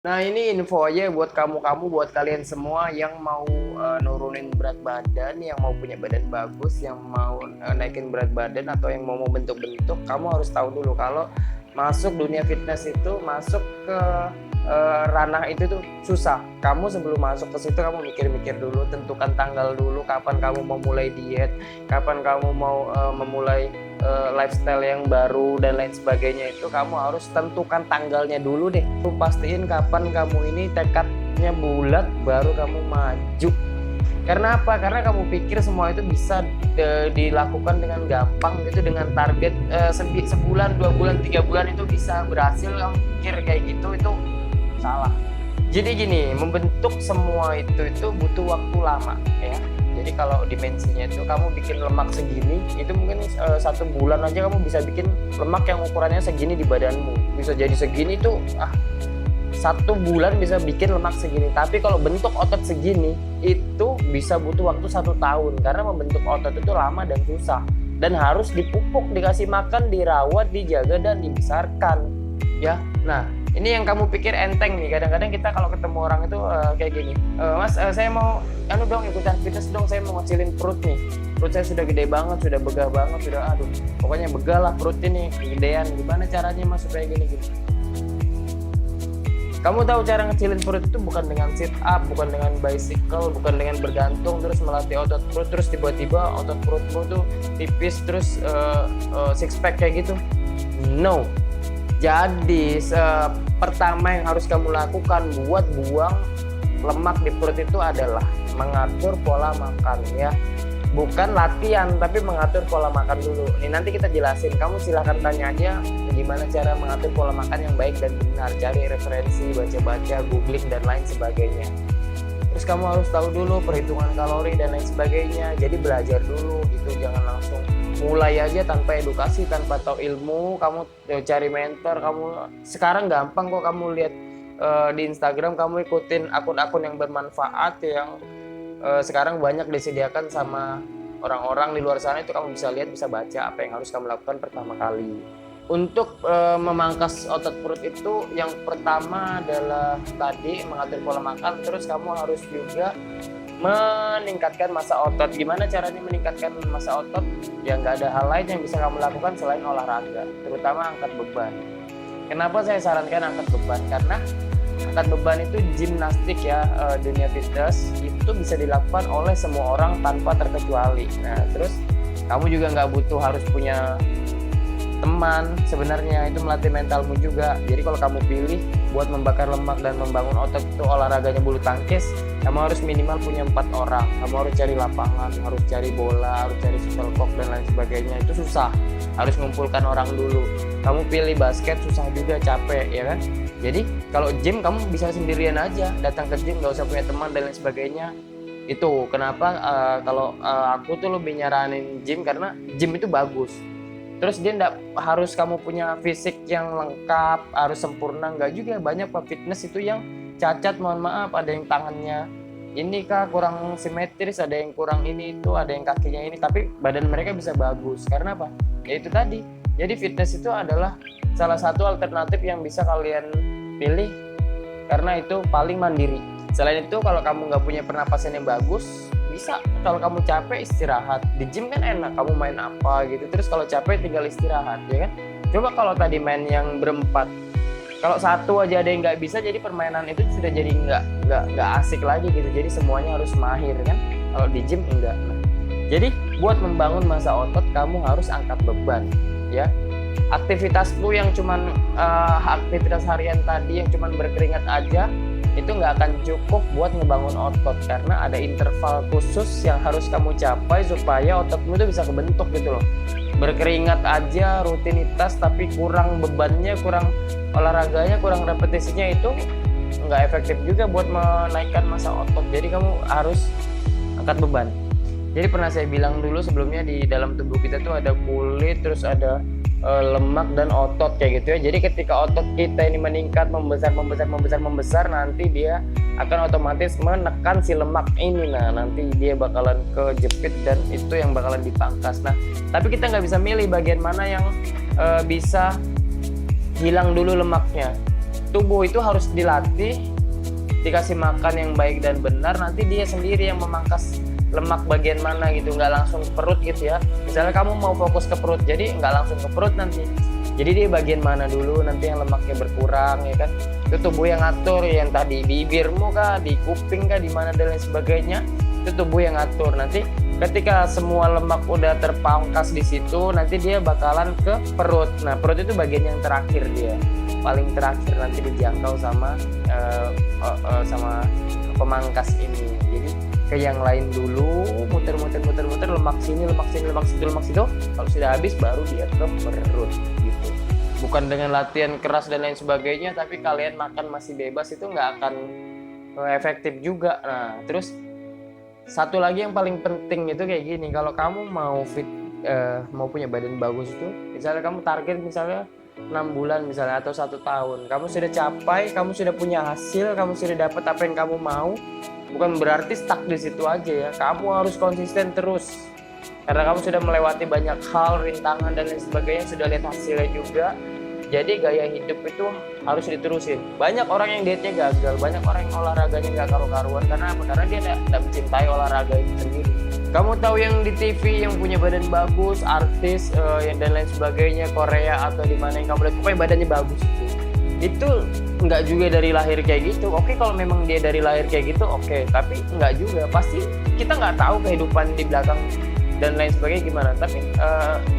Nah, ini info aja buat kamu-kamu, buat kalian semua yang mau nurunin berat badan, yang mau punya badan bagus, yang mau naikin berat badan atau yang mau bentuk-bentuk. Kamu harus tahu dulu kalau masuk dunia fitness itu, masuk ke ranah itu tuh susah. Kamu sebelum masuk ke situ kamu mikir-mikir dulu, tentukan tanggal dulu kapan kamu mau mulai diet, kapan kamu mau memulai lifestyle yang baru dan lain sebagainya. Itu kamu harus tentukan tanggalnya dulu deh. Pastiin kapan kamu ini tekadnya bulat baru kamu maju. Karena apa? Karena kamu pikir semua itu bisa dilakukan dengan gampang gitu, dengan target sebulan, 2 bulan, 3 bulan itu bisa berhasil. Kamu pikir kayak gitu, itu salah. Jadi gini, membentuk semua itu butuh waktu lama ya. Jadi kalau dimensinya itu kamu bikin lemak segini, itu mungkin 1 bulan aja kamu bisa bikin lemak yang ukurannya segini di badanmu. Bisa jadi segini tuh 1 bulan bisa bikin lemak segini. Tapi kalau bentuk otot segini itu bisa butuh waktu 1 tahun, karena membentuk otot itu lama dan susah dan harus dipupuk, dikasih makan, dirawat, dijaga dan dibesarkan ya. Nah, ini yang kamu pikir enteng nih. Kadang-kadang kita kalau ketemu orang itu kayak gini, Mas, saya mau dong ikutan fitness dong, saya mau ngecilin perut nih, perut saya sudah gede banget, sudah begah banget, sudah pokoknya begah lah perut ini kegedean. Gimana caranya Mas supaya gini-gini? Kamu tahu cara ngecilin perut itu bukan dengan sit up, bukan dengan bicycle, bukan dengan bergantung terus melatih otot perut terus tiba-tiba otot perutmu tuh tipis terus six pack kayak gitu. No. Jadi pertama yang harus kamu lakukan buat buang lemak di perut itu adalah mengatur pola makan ya. Bukan latihan, tapi mengatur pola makan dulu. Ini nanti kita jelasin. Kamu silahkan tanya aja gimana cara mengatur pola makan yang baik dan benar. Cari referensi, baca-baca, googling dan lain sebagainya. Terus kamu harus tahu dulu perhitungan kalori dan lain sebagainya. Jadi belajar dulu gitu, jangan langsung mulai aja tanpa edukasi, tanpa tahu ilmu. Kamu cari mentor. Kamu sekarang gampang kok, kamu lihat di Instagram, kamu ikutin akun-akun yang bermanfaat yang sekarang banyak disediakan sama orang-orang di luar sana. Itu kamu bisa lihat, bisa baca apa yang harus kamu lakukan pertama kali. Untuk memangkas otot perut itu yang pertama adalah tadi mengatur pola makan. Terus kamu harus juga meningkatkan massa otot. Gimana caranya meningkatkan massa otot? Ya nggak ada hal lain yang bisa kamu lakukan selain olahraga, terutama angkat beban. Kenapa saya sarankan angkat beban? Karena angkat beban itu gimnastik ya, dunia fitness itu bisa dilakukan oleh semua orang tanpa terkecuali. Nah, terus kamu juga nggak butuh harus punya teman, sebenarnya itu melatih mentalmu juga. Jadi kalau kamu pilih buat membakar lemak dan membangun otot itu olahraganya bulu tangkis, kamu harus minimal punya 4 orang. Kamu harus cari lapangan, harus cari bola, harus cari shuttlecock dan lain sebagainya. Itu susah, harus ngumpulkan orang dulu. Kamu pilih basket susah juga, capek ya kan. Jadi kalau gym kamu bisa sendirian aja, datang ke gym, nggak usah punya teman dan lain sebagainya. Itu kenapa kalau aku tuh lebih nyaranin gym, karena gym itu bagus. Terus dia enggak harus kamu punya fisik yang lengkap, harus sempurna, enggak juga. Banyak fitness itu yang cacat, mohon maaf, ada yang tangannya ini kah kurang simetris, ada yang kurang ini itu, ada yang kakinya ini, tapi badan mereka bisa bagus. Karena apa? Ya itu tadi. Jadi fitness itu adalah salah satu alternatif yang bisa kalian pilih karena itu paling mandiri. Selain itu kalau kamu nggak punya pernapasan yang bagus, bisa kalau kamu capek istirahat. Di gym kan enak, kamu main apa gitu, terus kalau capek tinggal istirahat ya kan. Coba kalau tadi main yang berempat, kalau satu aja ada yang nggak bisa, jadi permainan itu sudah jadi nggak asik lagi gitu. Jadi semuanya harus mahir kan, kalau di gym enggak. Nah, jadi buat membangun massa otot kamu harus angkat beban ya. Aktivitasmu yang cuman aktivitas harian tadi yang cuman berkeringat aja itu nggak akan cukup buat ngebangun otot, karena ada interval khusus yang harus kamu capai supaya ototmu itu bisa kebentuk gitu loh. Berkeringat aja rutinitas tapi kurang bebannya, kurang olahraganya, kurang repetisinya, itu nggak efektif juga buat menaikkan massa otot. Jadi kamu harus angkat beban. Jadi pernah saya bilang dulu sebelumnya, di dalam tubuh kita tuh ada kulit, terus ada lemak dan otot kayak gitu ya. Jadi ketika otot kita ini meningkat, membesar, nanti dia akan otomatis menekan si lemak ini. Nah, nanti dia bakalan kejepit dan itu yang bakalan dipangkas. Nah, tapi kita nggak bisa milih bagian mana yang bisa hilang dulu lemaknya. tubuh itu harus dilatih, dikasih makan yang baik dan benar, nanti dia sendiri yang memangkas lemak bagian mana gitu, nggak langsung ke perut gitu ya. Misalnya kamu mau fokus ke perut, jadi nggak langsung ke perut nanti, jadi dia bagian mana dulu nanti yang lemaknya berkurang ya kan, itu tubuh yang ngatur, yang tadi bibirmu kah, di kuping kah, di mana dan lain sebagainya, itu tubuh yang ngatur. Nanti ketika semua lemak udah terpangkas di situ, nanti dia bakalan ke perut. Nah perut itu bagian yang terakhir, dia paling terakhir nanti dijangkau sama sama pemangkas ini. Jadi ke yang lain dulu, muter lemak sini, lemak situ. Kalau sudah habis baru dia ke perut gitu. Bukan dengan latihan keras dan lain sebagainya, tapi kalian makan masih bebas itu nggak akan efektif juga. Nah terus satu lagi yang paling penting itu kayak gini, kalau kamu mau fit, mau punya badan bagus itu, misalnya kamu target misalnya 6 bulan misalnya atau 1 tahun, kamu sudah capai, kamu sudah punya hasil, kamu sudah dapat apa yang kamu mau, bukan berarti stuck di situ aja ya. Kamu harus konsisten terus, karena kamu sudah melewati banyak hal, rintangan dan lain sebagainya, sudah lihat hasilnya juga. Jadi gaya hidup itu harus diterusin. Banyak orang yang dietnya gagal, banyak orang yang olahraganya nggak karu-karuan. Karena apa? Karena dia tidak mencintai olahraga itu sendiri. Kamu tahu yang di TV yang punya badan bagus, artis yang dan lain sebagainya, Korea atau di mana yang kamu lihat, pokoknya badannya bagus itu nggak juga dari lahir kayak gitu. Oke, kalau memang dia dari lahir kayak gitu, oke, tapi nggak juga. Pasti kita nggak tahu kehidupan di belakang dan lain sebagainya gimana. Tapi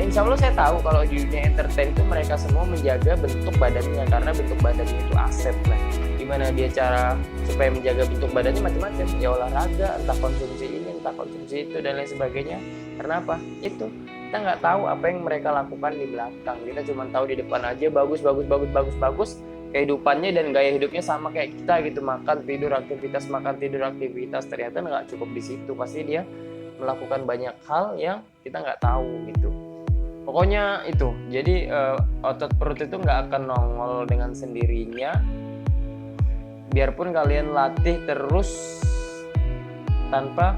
insya Allah saya tahu kalau di dunia entertain itu mereka semua menjaga bentuk badannya, karena bentuk badannya itu aset. Nah, gimana dia cara supaya menjaga bentuk badannya, macam-macam ya, olahraga, entah konsumsi ini, entah konsumsi itu dan lain sebagainya. Karena apa? Itu kita nggak tahu apa yang mereka lakukan di belakang. Kita cuma tahu di depan aja bagus kehidupannya dan gaya hidupnya sama kayak kita gitu, makan tidur aktivitas, ternyata nggak cukup di situ. Pasti dia melakukan banyak hal yang kita nggak tahu gitu. Pokoknya itu, jadi otot perut itu nggak akan nongol dengan sendirinya, biarpun kalian latih terus tanpa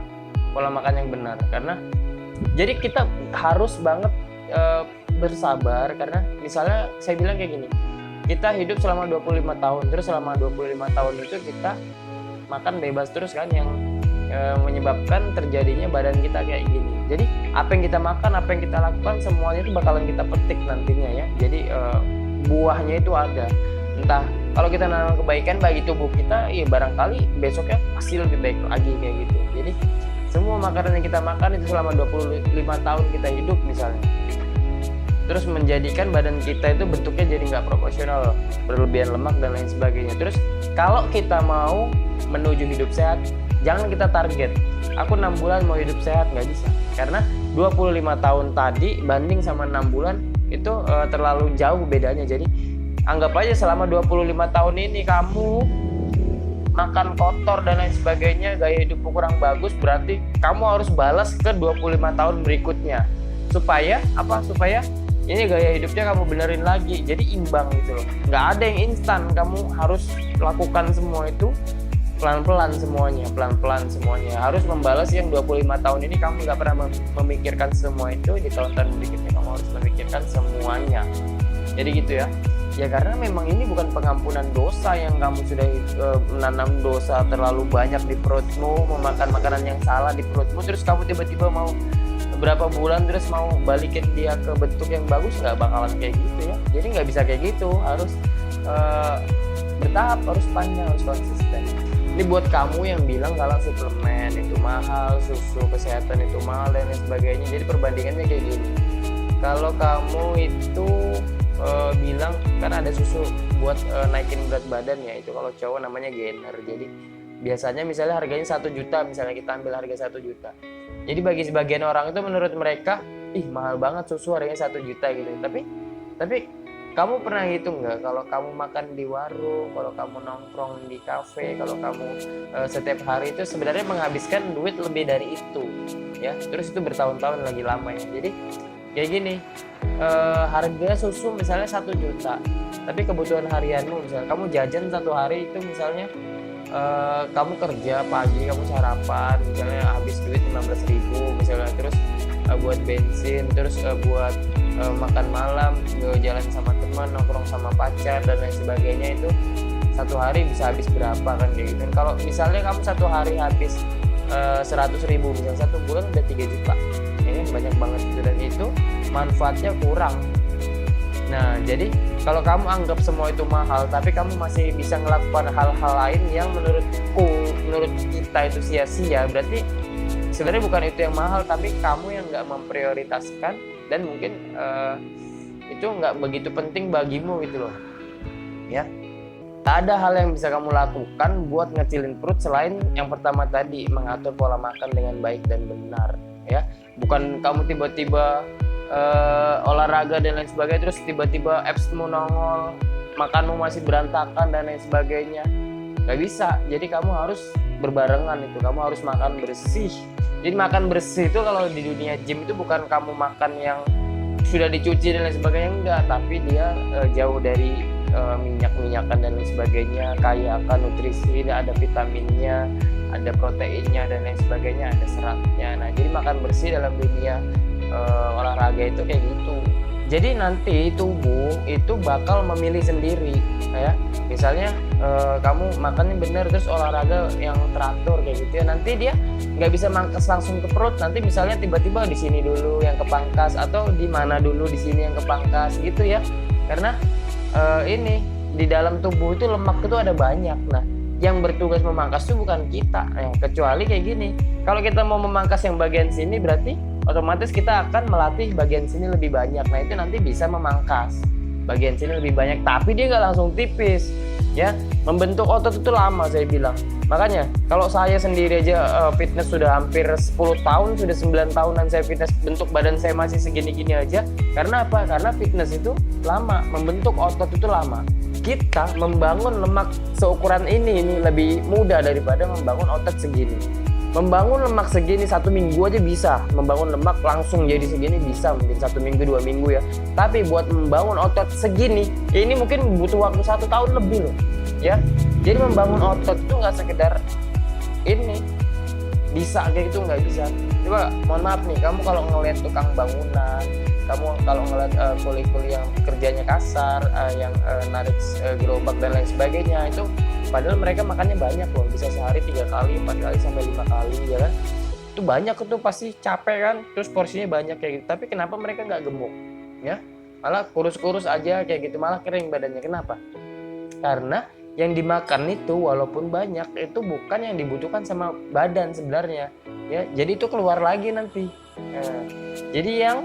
pola makan yang benar. Karena jadi kita harus banget bersabar, karena misalnya saya bilang kayak gini, kita hidup selama 25 tahun, terus selama 25 tahun itu kita makan bebas terus kan, yang menyebabkan terjadinya badan kita kayak gini. Jadi apa yang kita makan, apa yang kita lakukan, semuanya itu bakalan kita petik nantinya ya. Jadi buahnya itu ada. Entah kalau kita nanam kebaikan bagi tubuh kita, ya barangkali besoknya pasti lebih baik lagi kayak gitu. Jadi semua makanan yang kita makan itu selama 25 tahun kita hidup misalnya, terus menjadikan badan kita itu bentuknya jadi nggak proporsional, berlebihan lemak dan lain sebagainya. Terus kalau kita mau menuju hidup sehat, jangan kita target aku 6 bulan mau hidup sehat, nggak bisa. Karena 25 tahun tadi banding sama 6 bulan itu terlalu jauh bedanya. Jadi anggap aja selama 25 tahun ini kamu makan kotor dan lain sebagainya, gaya hidup kurang bagus, berarti kamu harus balas ke 25 tahun berikutnya. Supaya apa? Supaya ini gaya hidupnya kamu benerin lagi, jadi imbang gitu loh. Nggak ada yang instan, kamu harus lakukan semua itu pelan-pelan semuanya. Harus membalas yang 25 tahun ini kamu nggak pernah memikirkan semua itu, di tahun-tahun berikutnya kamu harus memikirkan semuanya. Jadi gitu ya. Ya karena memang ini bukan pengampunan dosa yang kamu sudah menanam dosa terlalu banyak di perutmu, memakan makanan yang salah di perutmu, terus kamu tiba-tiba mau beberapa bulan terus mau balikin dia ke bentuk yang bagus, nggak bakalan kayak gitu ya. Jadi nggak bisa kayak gitu, harus bertahap, harus panjang, harus konsisten. Ini buat kamu yang bilang kalau suplemen itu mahal, susu kesehatan itu mahal dan lain sebagainya. Jadi perbandingannya kayak gini, kalau kamu itu bilang kan ada susu buat naikin berat badan ya, itu kalau cowok namanya gainer. Jadi biasanya misalnya harganya 1 juta, misalnya kita ambil harga 1 juta. Jadi bagi sebagian orang itu menurut mereka, ih mahal banget susu harganya 1 juta gitu. Tapi kamu pernah hitung nggak kalau kamu makan di warung, kalau kamu nongkrong di kafe, kalau kamu setiap hari itu sebenarnya menghabiskan duit lebih dari itu ya. Terus itu bertahun-tahun lagi lama ya. Jadi kayak gini, harga susu misalnya 1 juta, tapi kebutuhan harianmu misalnya kamu jajan satu hari itu misalnya kamu kerja pagi, kamu sarapan misalnya habis duit 15.000 misalnya, terus buat bensin, terus buat makan malam, jalan sama teman, nongkrong sama pacar dan lain sebagainya, itu satu hari bisa habis berapa kan kayak gitu. Dan kalau misalnya kamu satu hari habis 100.000, misalnya satu bulan udah 3 juta, ini banyak banget itu, dan itu manfaatnya kurang. Nah, jadi kalau kamu anggap semua itu mahal, tapi kamu masih bisa melakukan hal-hal lain yang menurut kita itu sia-sia, berarti sebenarnya bukan itu yang mahal, tapi kamu yang nggak memprioritaskan, dan mungkin itu nggak begitu penting bagimu gitu loh. Ya, tak ada hal yang bisa kamu lakukan buat ngecilin perut selain yang pertama tadi, mengatur pola makan dengan baik dan benar. Ya, bukan kamu tiba-tiba olahraga dan lain sebagainya terus tiba-tiba absmu nongol, makanmu masih berantakan dan lain sebagainya, nggak bisa. Jadi kamu harus berbarengan itu, kamu harus makan bersih. Jadi makan bersih itu kalau di dunia gym itu bukan kamu makan yang sudah dicuci dan lain sebagainya, enggak, tapi dia jauh dari minyak-minyakan dan lain sebagainya, kaya akan nutrisi, ada vitaminnya, ada proteinnya dan lain sebagainya, ada seratnya. Nah, jadi makan bersih dalam dunia olahraga itu kayak gitu. Jadi nanti tubuh itu bakal memilih sendiri, ya. Misalnya kamu makannya benar terus olahraga yang teratur kayak gitu ya, nanti dia nggak bisa mangkas langsung ke perut. Nanti misalnya tiba-tiba di sini dulu yang ke pangkas, atau di mana dulu di sini yang ke pangkas gitu ya. Karena ini di dalam tubuh itu lemak itu ada banyak. Nah, yang bertugas memangkas itu bukan kita, kecuali kayak gini. Kalau kita mau memangkas yang bagian sini, berarti otomatis kita akan melatih bagian sini lebih banyak. Nah, itu nanti bisa memangkas bagian sini lebih banyak, tapi dia nggak langsung tipis. Ya, membentuk otot itu lama, saya bilang. Makanya kalau saya sendiri aja fitness sudah hampir 10 tahun, sudah 9 tahunan saya fitness, bentuk badan saya masih segini-gini aja. Karena apa? Karena fitness itu lama, membentuk otot itu lama. Kita membangun lemak seukuran ini lebih mudah daripada membangun otot segini. Membangun lemak segini 1 minggu aja bisa, membangun lemak langsung jadi segini bisa, mungkin 1 minggu 2 minggu ya. Tapi buat membangun otot segini, ini mungkin butuh waktu 1 tahun lebih loh, ya. Jadi membangun otot itu nggak sekedar ini bisa kayak gitu, nggak bisa. Coba mohon maaf nih, kamu kalau ngeliat tukang bangunan, kamu kalau ngeliat kuli-kuli yang kerjanya kasar, yang narik gerobak dan lain sebagainya, itu padahal mereka makannya banyak loh, bisa sehari 3 kali, 4 kali, sampai 5 kali ya kan. Itu banyak, itu pasti capek kan, terus porsinya banyak kayak gitu. Tapi kenapa mereka nggak gemuk ya, malah kurus-kurus aja kayak gitu, malah kering badannya. Kenapa? Karena yang dimakan itu walaupun banyak, itu bukan yang dibutuhkan sama badan sebenarnya ya. Jadi itu keluar lagi nanti. Jadi yang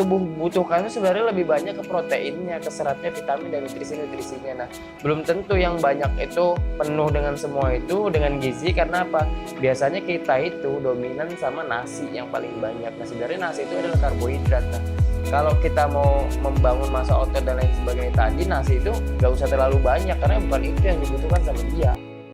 tubuh butuhkan itu sebenarnya lebih banyak ke proteinnya, ke seratnya, vitamin dan nutrisi-nutrisinya. Nah, belum tentu yang banyak itu penuh dengan semua itu, dengan gizi. Karena apa? Biasanya kita itu dominan sama nasi yang paling banyak. Nah, sebenarnya nasi itu adalah karbohidrat. Nah, kalau kita mau membangun massa otot dan lain sebagainya tadi, nasi itu nggak usah terlalu banyak, karena bukan itu yang dibutuhkan sama dia.